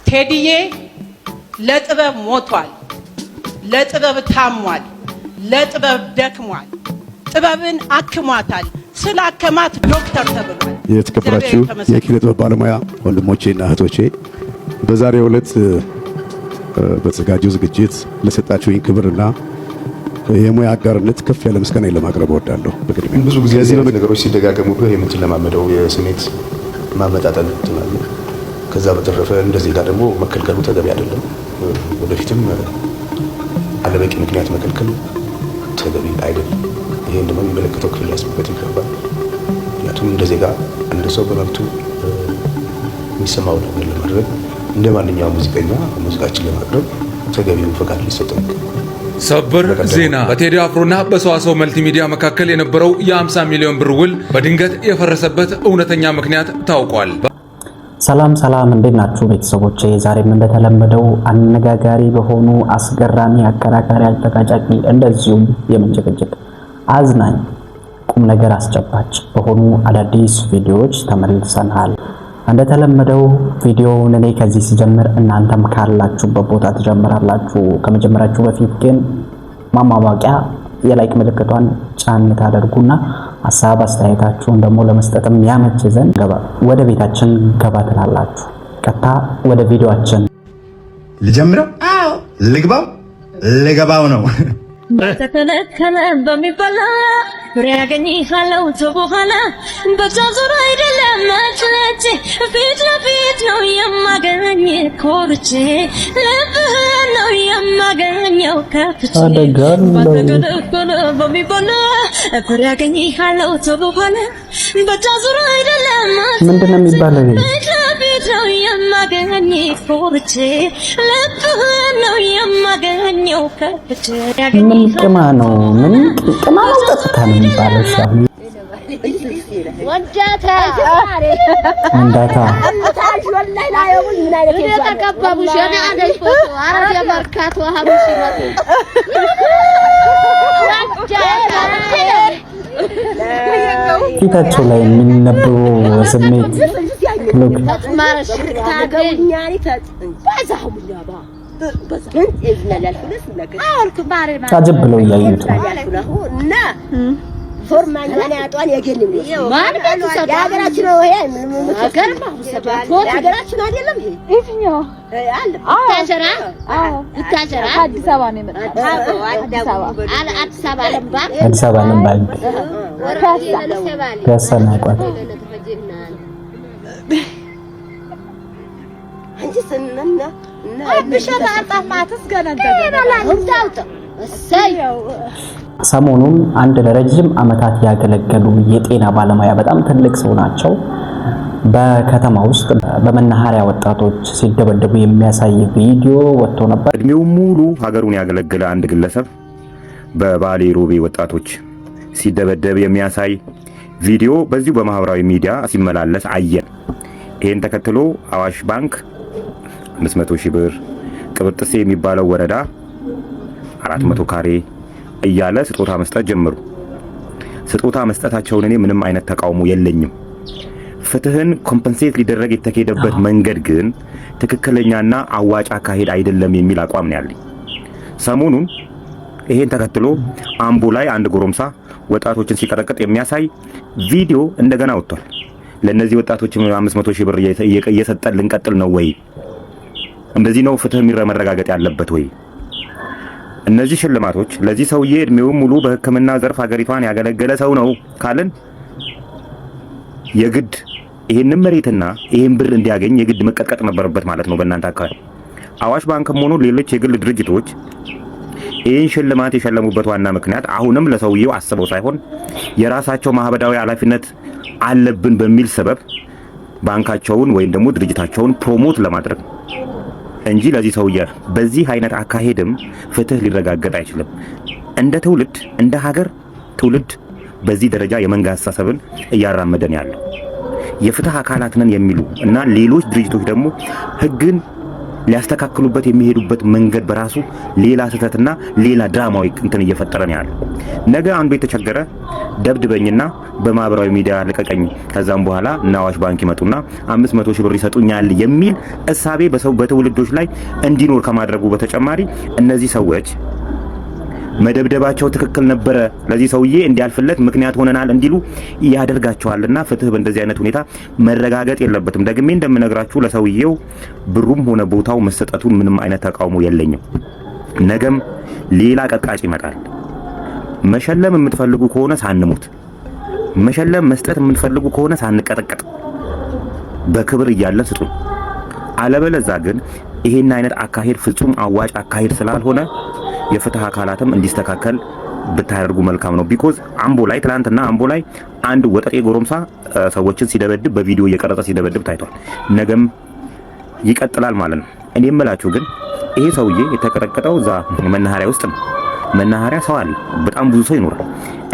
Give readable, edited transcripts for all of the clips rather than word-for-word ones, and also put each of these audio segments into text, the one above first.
ቴዲዬ ለጥበብ ሞቷል፣ ለጥበብ ታሟል፣ ለጥበብ ደክሟል፣ ጥበብን አክሟታል። ስላከማት ዶክተር ተብሏል። የተከበራችሁ የኪነ ጥበብ ባለሙያ ወንድሞቼና እህቶቼ በዛሬው ዕለት በተዘጋጀው ዝግጅት ለሰጣችሁኝ ክብርና የሙያ አጋርነት ከፍ ያለ ምስጋና ለማቅረብ እወዳለሁ። በቅድሚያ ብዙ ጊዜ እዚህ ነገሮች ሲደጋገሙብህ የምትለማመደው የስሜት ማመጣጠን ትላለ። ከዛ በተረፈ እንደዚህ ጋር ደግሞ መከልከሉ ተገቢ አይደለም። ወደፊትም አለበቂ ምክንያት መከልከል ተገቢ አይደለም። ይሄን ደግሞ የሚመለከተው ክፍል ሊያስብበት ይገባል። ምክንያቱም እንደዚህ ጋር አንድ ሰው በመብቱ የሚሰማው ነገር ለማድረግ እንደ ማንኛውም ሙዚቀኛ ሙዚቃችን ለማቅረብ ተገቢውን ፈቃድ ሊሰጠው ይገባል። ሰበር ዜና በቴዲ አፍሮና በሰዋሰው መልቲሚዲያ መካከል የነበረው የ50 ሚሊዮን ብር ውል በድንገት የፈረሰበት እውነተኛ ምክንያት ታውቋል። ሰላም ሰላም፣ እንዴት ናችሁ ቤተሰቦቼ? ዛሬም እንደተለመደው አነጋጋሪ በሆኑ አስገራሚ፣ አከራካሪ፣ አጨቃጫቂ እንደዚሁም የምንጭቅጭቅ አዝናኝ ቁም ነገር አስጨባጭ በሆኑ አዳዲስ ቪዲዮዎች ተመልሰናል። እንደተለመደው ቪዲዮውን እኔ ከዚህ ሲጀምር እናንተም ካላችሁበት ቦታ ትጀምራላችሁ። ከመጀመራችሁ በፊት ግን ማማዋቂያ የላይክ ምልክቷን ጫን ታደርጉና ሀሳብ አስተያየታችሁን ደግሞ ለመስጠትም ያመች ዘንድ ወደ ቤታችን ገባ ትላላችሁ። ቀጥታ ወደ ቪዲዮአችን ልጀምረው። አዎ ልግባው፣ ልገባው ነው። ተከለከለ በሚባላ ፍሬያገኝ ካለው ተቦኋላ በዛዙር አይደለም መጥለጭ ፊት ለፊት ነው የማገኝ ኮርቼ ልብህ ነው የማገኘው ከፍቼ ተከለከለ በሚባላ ፍሬያገኝ ካለው ተቦኋላ በዛዙር አይደለም ምንድነው የሚባለው? ፊት ለፊት ነው የማገኝ ኮርቼ ልብህ ነው የማገኘው ከፍቼ ምን ቅማ ነው? ምን ቅማ ነው? ጠጥታ ነው የሚባለው። ሻው ወንጃታ ወንዳታ አምታሽ ወላይ ላይ ምን አይነት የተቀባቡ ሸና አደይ ፎቶ አረደ ማርካቶ ሀሙስ ይመጡ ፊታቸው ላይ የሚነበበው ስሜት ሉክ ማረሽ ታገኛኒ ተባዛው ያባ ታጀብ ብለው እያዩት እና ፎርማን ማን ያጧን የገንም ማን በተሰጣ ያገራችን ነው። ይሄ አገርማ ያገራችን አይደለም። ይሄ የትኛው አለ ታጀራ? ታጀራ አዲስ አበባ ነው የመጣው። አዲስ አበባ ለምባል አዲስ አበባ ለምባል ከሰናቋት አንቺ ስንና አብሸታ አጣማትስ ገነገደ ሰሞኑን አንድ ለረጅም ዓመታት ያገለገሉ የጤና ባለሙያ በጣም ትልቅ ሰው ናቸው። በከተማ ውስጥ በመናኸሪያ ወጣቶች ሲደበደቡ የሚያሳይ ቪዲዮ ወጥቶ ነበር። እድሜው ሙሉ ሀገሩን ያገለገለ አንድ ግለሰብ በባሌ ሮቤ ወጣቶች ሲደበደብ የሚያሳይ ቪዲዮ በዚሁ በማህበራዊ ሚዲያ ሲመላለስ አየን። ይሄን ተከትሎ አዋሽ ባንክ 500 ሺህ ብር፣ ቅብርጥሴ የሚባለው ወረዳ 400 ካሬ እያለ ስጦታ መስጠት ጀመሩ። ስጦታ መስጠታቸውን እኔ ምንም አይነት ተቃውሞ የለኝም። ፍትህን ኮምፐንሴት ሊደረግ የተከደበት መንገድ ግን ትክክለኛና አዋጭ አካሄድ አይደለም የሚል አቋም ነው ያለኝ። ሰሞኑን ይሄን ተከትሎ አምቦ ላይ አንድ ጎረምሳ ወጣቶችን ሲቀጠቅጥ የሚያሳይ ቪዲዮ እንደገና ወጥቷል። ለነዚህ ወጣቶች 500 ሺህ ብር እየሰጠን ልንቀጥል ነው ወይ? እንደዚህ ነው ፍትህ መረጋገጥ ያለበት ወይ? እነዚህ ሽልማቶች ለዚህ ሰውዬ እድሜው ሙሉ በሕክምና ዘርፍ ሀገሪቷን ያገለገለ ሰው ነው ካልን የግድ ይሄንን መሬትና ይሄን ብር እንዲያገኝ የግድ መቀጥቀጥ ነበረበት ማለት ነው። በእናንተ አካባቢ አዋሽ ባንክም ሆኖ ሌሎች የግል ድርጅቶች ይሄን ሽልማት የሸለሙበት ዋና ምክንያት አሁንም ለሰውዬው አስበው ሳይሆን የራሳቸው ማህበራዊ ኃላፊነት አለብን በሚል ሰበብ ባንካቸውን ወይም ደግሞ ድርጅታቸውን ፕሮሞት ለማድረግ እንጂ ለዚህ ሰውዬ በዚህ አይነት አካሄድም ፍትህ ሊረጋገጥ አይችልም። እንደ ትውልድ እንደ ሀገር ትውልድ በዚህ ደረጃ የመንጋ አስተሳሰብን እያራመደን ያለው የፍትህ አካላት ነን የሚሉ እና ሌሎች ድርጅቶች ደግሞ ህግን ሊያስተካክሉበት የሚሄዱበት መንገድ በራሱ ሌላ ስህተትና ሌላ ድራማዊ እንትን እየፈጠረ ነው ያለው። ነገ አንዱ የተቸገረ ደብድበኝና በማህበራዊ ሚዲያ ልቀቀኝ ከዛም በኋላ አዋሽ ባንክ ይመጡና 500 ሺህ ብር ይሰጡኛል የሚል እሳቤ በትውልዶች ላይ እንዲኖር ከማድረጉ በተጨማሪ እነዚህ ሰዎች መደብደባቸው ትክክል ነበረ፣ ለዚህ ሰውዬ እንዲያልፍለት ምክንያት ሆነናል እንዲሉ ያደርጋቸዋልና ፍትህ በእንደዚህ አይነት ሁኔታ መረጋገጥ የለበትም። ደግሜ እንደምነግራችሁ ለሰውዬው ብሩም ሆነ ቦታው መሰጠቱን ምንም አይነት ተቃውሞ የለኝም። ነገም ሌላ ቀጥቃጭ ይመጣል። መሸለም የምትፈልጉ ከሆነ ሳንሞት፣ መሸለም መስጠት የምትፈልጉ ከሆነ ሳንቀጠቀጥ በክብር እያለን ስጡን። አለበለዛ ግን ይሄን አይነት አካሄድ ፍጹም አዋጭ አካሄድ ስላልሆነ የፍትህ አካላትም እንዲስተካከል ብታደርጉ መልካም ነው። ቢኮዝ አምቦ ላይ ትላንትና አምቦ ላይ አንድ ወጠጤ ጎረምሳ ሰዎችን ሲደበድብ በቪዲዮ እየቀረጸ ሲደበድብ ታይቷል። ነገም ይቀጥላል ማለት ነው። እኔ የምላችሁ ግን ይሄ ሰውዬ የተቀጠቀጠው እዛ መናኸሪያ ውስጥ ነው። መናኸሪያ ሰው አለ፣ በጣም ብዙ ሰው ይኖራል።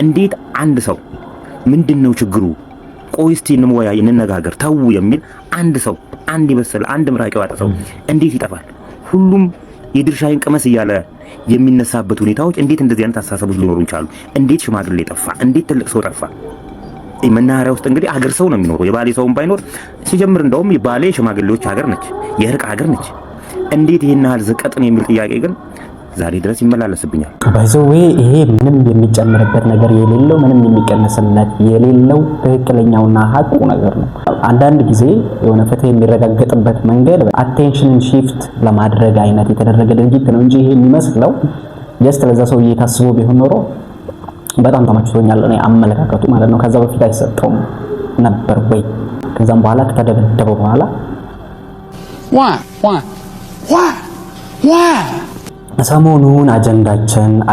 እንዴት አንድ ሰው ምንድነው ችግሩ? ቆይ እስቲ እንወያይ፣ እንነጋገር፣ ተው የሚል አንድ ሰው አንድ ይበሰል አንድ ምራቅ ያወጣ ሰው እንዴት ይጠፋል? ሁሉም የድርሻዬን ቅመስ እያለ የሚነሳበት ሁኔታዎች እንዴት እንደዚህ አይነት አስተሳሰቦች ሊኖሩ ይችላሉ? እንዴት ሽማግሌ ጠፋ? እንዴት ትልቅ ሰው ጠፋ? መናኸሪያ ውስጥ እንግዲህ አገር ሰው ነው የሚኖረው። የባሌ ሰውም ባይኖር ሲጀምር እንደውም የባሌ ሽማግሌዎች ሀገር ነች፣ የእርቅ ሀገር ነች። እንዴት ይሄን ያህል ዝቀጥን የሚል ጥያቄ ግን ዛሬ ድረስ ይመላለስብኛል። ባይዘዌ ይሄ ምንም የሚጨምርበት ነገር የሌለው ምንም የሚቀነስለት የሌለው ትክክለኛውና ሀቁ ነገር ነው። አንዳንድ ጊዜ የሆነ ፍትህ የሚረጋገጥበት መንገድ አቴንሽንን ሺፍት ለማድረግ አይነት የተደረገ ድርጊት ነው እንጂ ይሄ የሚመስለው ጀስት ለዛ ሰውዬ ታስቦ ቢሆን ኖሮ በጣም ተመችቶኛል እኔ አመለካከቱ ማለት ነው። ከዛ በፊት አይሰጠውም ነበር ወይ? ከዛም በኋላ ከተደበደበ በኋላ ሰሞኑን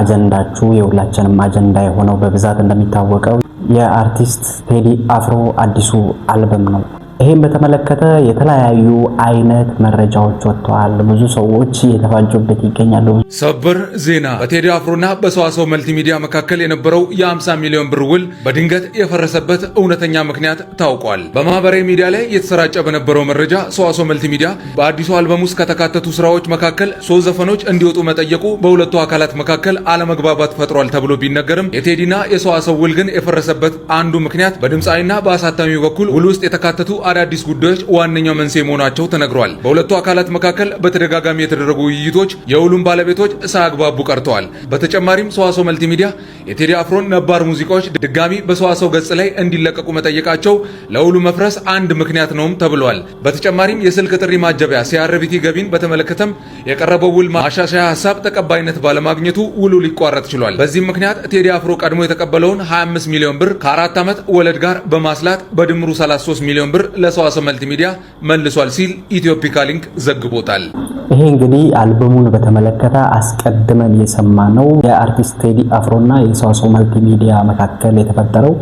አጀንዳችሁ የሁላችንም አጀንዳ የሆነው በብዛት እንደሚታወቀው የአርቲስት ቴዲ አፍሮ አዲሱ አልበም ነው። ይሄን በተመለከተ የተለያዩ አይነት መረጃዎች ወጥተዋል። ብዙ ሰዎች እየተፋጁበት ይገኛሉ። ሰበር ዜና! በቴዲ አፍሮና በሰዋሰው መልቲሚዲያ መካከል የነበረው የ50 ሚሊዮን ብር ውል በድንገት የፈረሰበት እውነተኛ ምክንያት ታውቋል። በማህበራዊ ሚዲያ ላይ የተሰራጨ በነበረው መረጃ ሰዋሰው መልቲሚዲያ በአዲሱ አልበም ውስጥ ከተካተቱ ስራዎች መካከል 3 ዘፈኖች እንዲወጡ መጠየቁ በሁለቱ አካላት መካከል አለመግባባት ፈጥሯል ተብሎ ቢነገርም የቴዲና የሰዋሰው ውል ግን የፈረሰበት አንዱ ምክንያት በድምፃዊና በአሳታሚው በኩል ውል ውስጥ የተካተቱ አዳዲስ ጉዳዮች ዋነኛው መንስኤ መሆናቸው ተነግሯል። በሁለቱ አካላት መካከል በተደጋጋሚ የተደረጉ ውይይቶች የውሉን ባለቤቶች ሳያግባቡ ቀርተዋል። በተጨማሪም ሰዋሰው መልቲሚዲያ የቴዲ አፍሮን ነባር ሙዚቃዎች ድጋሚ በሰዋሰው ገጽ ላይ እንዲለቀቁ መጠየቃቸው ለውሉ መፍረስ አንድ ምክንያት ነውም ተብሏል። በተጨማሪም የስልክ ጥሪ ማጀቢያ ሲአርቢቲ ገቢን በተመለከተም የቀረበው ውል ማሻሻያ ሀሳብ ተቀባይነት ባለማግኘቱ ውሉ ሊቋረጥ ችሏል። በዚህም ምክንያት ቴዲ አፍሮ ቀድሞ የተቀበለውን 25 ሚሊዮን ብር ከ4 ዓመት ወለድ ጋር በማስላት በድምሩ 33 ሚሊዮን ብር ለሰዋሰው መልቲሚዲያ መልሷል ሲል ኢትዮፒካ ሊንክ ዘግቦታል። ይሄ እንግዲህ አልበሙን በተመለከተ አስቀድመን የሰማነው የአርቲስት ቴዲ አፍሮና የሰዋሰው መልቲሚዲያ መካከል የተፈጠረው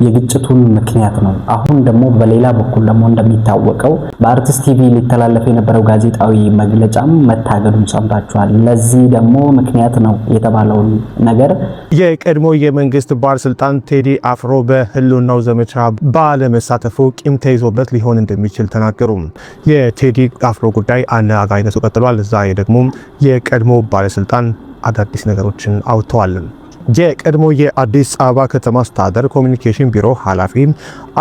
የግጭቱን ምክንያት ነው። አሁን ደግሞ በሌላ በኩል ደግሞ እንደሚታወቀው በአርቲስት ቲቪ ሊተላለፍ የነበረው ጋዜጣዊ መግለጫም መታገዱን ሰምታችኋል። ለዚህ ደግሞ ምክንያት ነው የተባለውን ነገር የቀድሞ የመንግስት ባለስልጣን ቴዲ አፍሮ በህልውናው ዘመቻ ባለመሳተፉ ቂም ተይዞበት ሊሆን እንደሚችል ተናገሩ። የቴዲ አፍሮ ጉዳይ አነጋጋሪነቱ ቀጥሏል። እዛ ደግሞ የቀድሞ ባለስልጣን አዳዲስ ነገሮችን አውጥተዋል። የቀድሞ የአዲስ አበባ ከተማ አስተዳደር ኮሚኒኬሽን ቢሮ ኃላፊ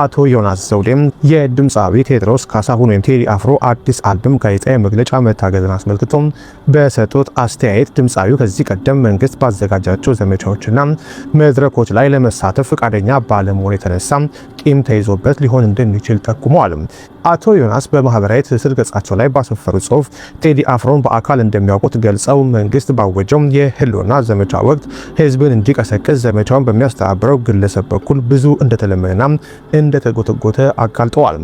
አቶ ዮናስ ዘውዴም የድምፃዊ ቴዎድሮስ ካሳሁን ወይም ቴዲ አፍሮ አዲስ አልበም ጋዜጣዊ መግለጫ መታገዝን አስመልክቶ በሰጡት አስተያየት ድምፃዊው ከዚህ ቀደም መንግስት ባዘጋጃቸው ዘመቻዎችና መድረኮች ላይ ለመሳተፍ ፈቃደኛ ባለመሆኑ የተነሳ ቂም ተይዞበት ሊሆን እንደሚችል ጠቁመዋል። አቶ ዮናስ በማህበራዊ ትስስር ገጻቸው ላይ ባሰፈሩ ጽሁፍ ቴዲ አፍሮን በአካል እንደሚያውቁት ገልጸው መንግስት ባወጀው የህልውና ዘመቻ ወቅት ህዝብን እንዲቀሰቅስ ዘመቻውን በሚያስተባብረው ግለሰብ በኩል ብዙ እንደተለመደና እንደተጎተጎተ አጋልጠዋል።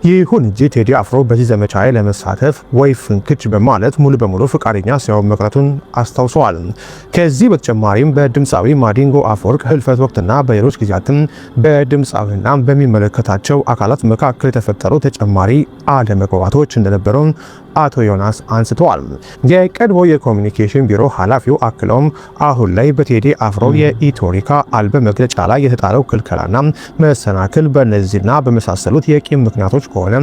ይሁን እንጂ ቴዲ አፍሮ በዚህ ዘመቻ ላይ ለመሳተፍ ወይ ፍንክች በማለት ሙሉ በሙሉ ፈቃደኛ ሳይሆን መቅረቱን አስታውሰዋል። ከዚህ በተጨማሪም በድምፃዊ ማዲንጎ አፈወርቅ ህልፈት ወቅትና በሌሎች ጊዜያትም በድምፃዊና በሚመለከታቸው አካላት መካከል የተፈጠሩ ተጨማሪ አለመግባባቶች እንደነበሩ አቶ ዮናስ አንስተዋል። የቀድሞ የኮሚኒኬሽን ቢሮ ኃላፊው አክለውም አሁን ላይ በቴዲ አፍሮ የኢቶሪካ አልበም መግለጫ ላይ የተጣለው ክልከላና መሰናክል በእነዚህና በመሳሰሉት የቂም ምክንያቶች ከሆነ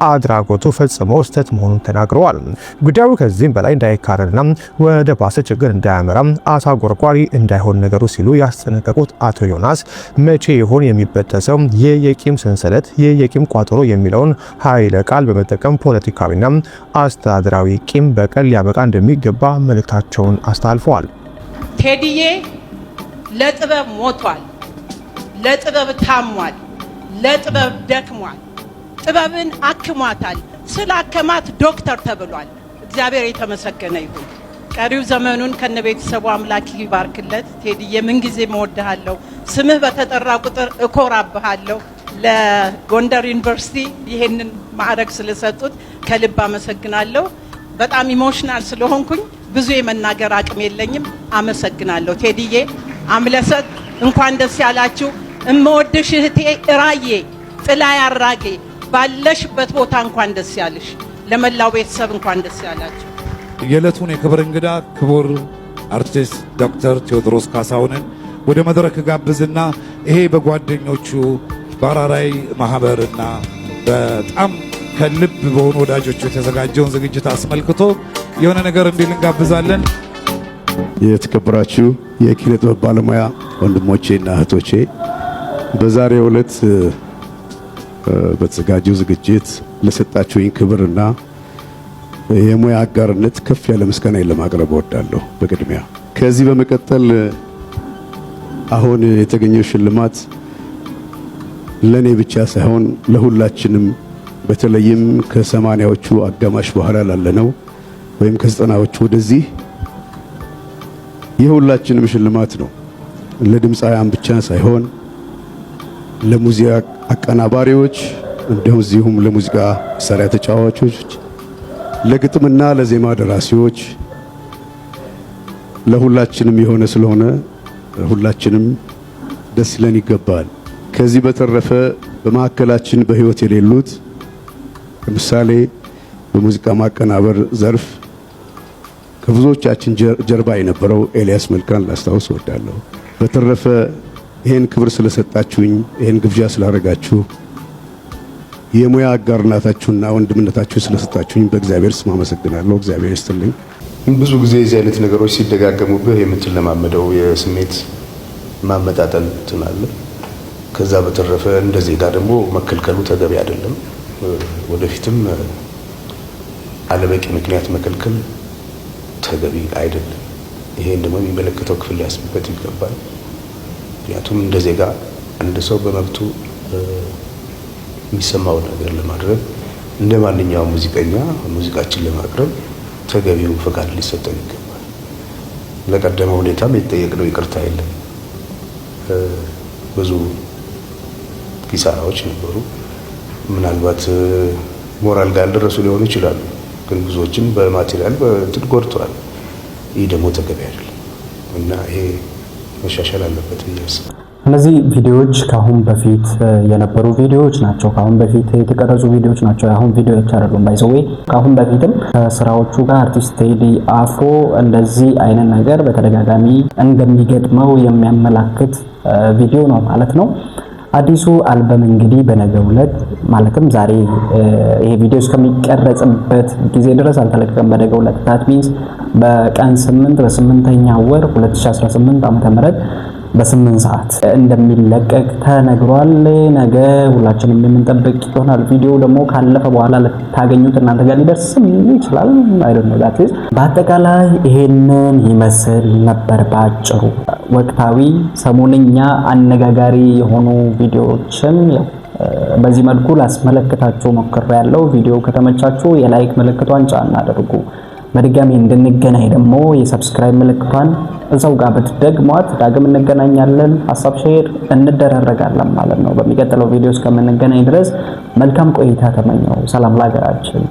አድራጎቱ ፈጽሞ ስህተት መሆኑን ተናግረዋል። ጉዳዩ ከዚህም በላይ እንዳይካረርና ወደ ባሰ ችግር እንዳያመራ አሳጎርጓሪ እንዳይሆን ነገሩ ሲሉ ያስጠነቀቁት አቶ ዮናስ መቼ ይሆን የሚበጠሰው ይህ የቂም ሰንሰለት ይህ የቂም ቋጠሮ የሚለውን ኃይለ ቃል በመጠቀም ፖለቲካዊና አስተዳደራዊ ቂም በቀል ሊያበቃ እንደሚገባ መልእክታቸውን አስተላልፈዋል። ቴዲዬ ለጥበብ ሞቷል፣ ለጥበብ ታሟል፣ ለጥበብ ደክሟል፣ ጥበብን አክሟታል። ስላከማት ዶክተር ተብሏል። እግዚአብሔር የተመሰገነ ይሁን። ቀሪው ዘመኑን ከነቤተሰቡ አምላክ ይባርክለት። ቴዲዬ ምንጊዜም እወድሃለሁ። ስምህ በተጠራ ቁጥር እኮራብሃለሁ። ለጎንደር ዩኒቨርሲቲ ይሄንን ማዕረግ ስለሰጡት ከልብ አመሰግናለሁ። በጣም ኢሞሽናል ስለሆንኩኝ ብዙ የመናገር አቅም የለኝም። አመሰግናለሁ ቴዲዬ። አምለሰት እንኳን ደስ ያላችሁ። እመወድሽ እህቴ እራዬ ጥላ ያራጌ ባለሽበት ቦታ እንኳን ደስ ያለሽ። ለመላው ቤተሰብ እንኳን ደስ ያላችሁ። የዕለቱን የክብር እንግዳ ክቡር አርቲስት ዶክተር ቴዎድሮስ ካሳሁንን ወደ መድረክ ጋብዝና ይሄ በጓደኞቹ በአራራይ ማህበርና በጣም ከልብ በሆኑ ወዳጆቹ የተዘጋጀውን ዝግጅት አስመልክቶ የሆነ ነገር እንዲል እንጋብዛለን። የተከበራችሁ የኪነ ጥበብ ባለሙያ ወንድሞቼና እህቶቼ በዛሬው ዕለት በተዘጋጀው ዝግጅት ለሰጣችሁኝ ክብርና የሙያ አጋርነት ከፍ ያለ ምስጋና ለማቅረብ እወዳለሁ። በቅድሚያ ከዚህ በመቀጠል አሁን የተገኘው ሽልማት ለኔ ብቻ ሳይሆን ለሁላችንም በተለይም ከ80ዎቹ አጋማሽ በኋላ ላለነው ወይም ከ90ዎቹ ወደዚህ የሁላችንም ሽልማት ነው። ለድምፃውያን ብቻ ሳይሆን ለሙዚቃ አቀናባሪዎች እንደዚሁም ለሙዚቃ መሳሪያ ተጫዋቾች፣ ለግጥምና ለዜማ ደራሲዎች ለሁላችንም የሆነ ስለሆነ ሁላችንም ደስ ሊለን ይገባል። ከዚህ በተረፈ በማዕከላችን በህይወት የሌሉት ለምሳሌ በሙዚቃ ማቀናበር ዘርፍ ከብዙዎቻችን ጀርባ የነበረው ኤልያስ መልካን ላስታውስ እወዳለሁ። በተረፈ ይሄን ክብር ስለሰጣችሁኝ ይሄን ግብዣ ስላደረጋችሁ የሙያ አጋርነታችሁና ወንድምነታችሁ ስለሰጣችሁኝ በእግዚአብሔር ስም አመሰግናለሁ። እግዚአብሔር ይስጥልኝ። ብዙ ጊዜ እዚህ አይነት ነገሮች ሲደጋገሙብህ የምትለማመደው የስሜት ማመጣጠል ትናለ። ከዛ በተረፈ እንደዚህ ጋር ደግሞ መከልከሉ ተገቢ አይደለም። ወደፊትም አለበቂ ምክንያት መከልከል ተገቢ አይደለም። ይሄን ደግሞ የሚመለከተው ክፍል ሊያስብበት ይገባል። ምክንያቱም እንደዚህ ጋር አንድ ሰው በመብቱ የሚሰማው ነገር ለማድረግ እንደ ማንኛውም ሙዚቀኛ ሙዚቃችን ለማቅረብ ተገቢው ፈቃድ ሊሰጠን ይገባል። ለቀደመው ሁኔታም የተጠየቅነው ይቅርታ የለም። ብዙ ኪሳራዎች ነበሩ። ምናልባት ሞራል ጋር ያልደረሱ ሊሆኑ ይችላሉ፣ ግን ብዙዎችን በማቴሪያል በእንትን ጎድተዋል። ይህ ደግሞ ተገቢ አይደለም እና ይሄ መሻሻል አለበት ብዬ አስባለሁ። እነዚህ ቪዲዮዎች ከአሁን በፊት የነበሩ ቪዲዮዎች ናቸው። ከአሁን በፊት የተቀረጹ ቪዲዮዎች ናቸው። አሁን ቪዲዮዎች አይደሉም። ባይዘዌ ከአሁን በፊትም ከስራዎቹ ጋር አርቲስት ቴዲ አፍሮ እንደዚህ አይነት ነገር በተደጋጋሚ እንደሚገጥመው የሚያመላክት ቪዲዮ ነው ማለት ነው። አዲሱ አልበም እንግዲህ በነገው ዕለት ማለትም ዛሬ ይሄ ቪዲዮ እስከሚቀረጽበት ጊዜ ድረስ አልተለቀቀም። በነገው ዕለት that means በቀን 8 በ8ኛ ወር 2018 ዓ.ም በ8 ሰዓት እንደሚለቀቅ ተነግሯል። ነገ ሁላችንም የምንጠብቅ ይሆናል። ቪዲዮ ደግሞ ካለፈ በኋላ ልታገኙት እናንተ ጋር ሊደርስም ይችላል። አይደለም ዛት በአጠቃላይ ይሄንን ይመስል ነበር ባጭሩ። ወቅታዊ ሰሞንኛ አነጋጋሪ የሆኑ ቪዲዮዎችን በዚህ መልኩ ላስመለክታችሁ ሞክሬያለሁ። ቪዲዮ ከተመቻችሁ የላይክ ምልክቷን ጫን አድርጉ። በድጋሚ እንድንገናኝ ደግሞ የሰብስክራይብ ምልክቷን እዛው ጋር ብትደግሟት ዳግም እንገናኛለን። ሐሳብ ሼር እንደራረጋለን ማለት ነው። በሚቀጥለው ቪዲዮ እስከምንገናኝ ድረስ መልካም ቆይታ ተመኘው። ሰላም ለሀገራችን።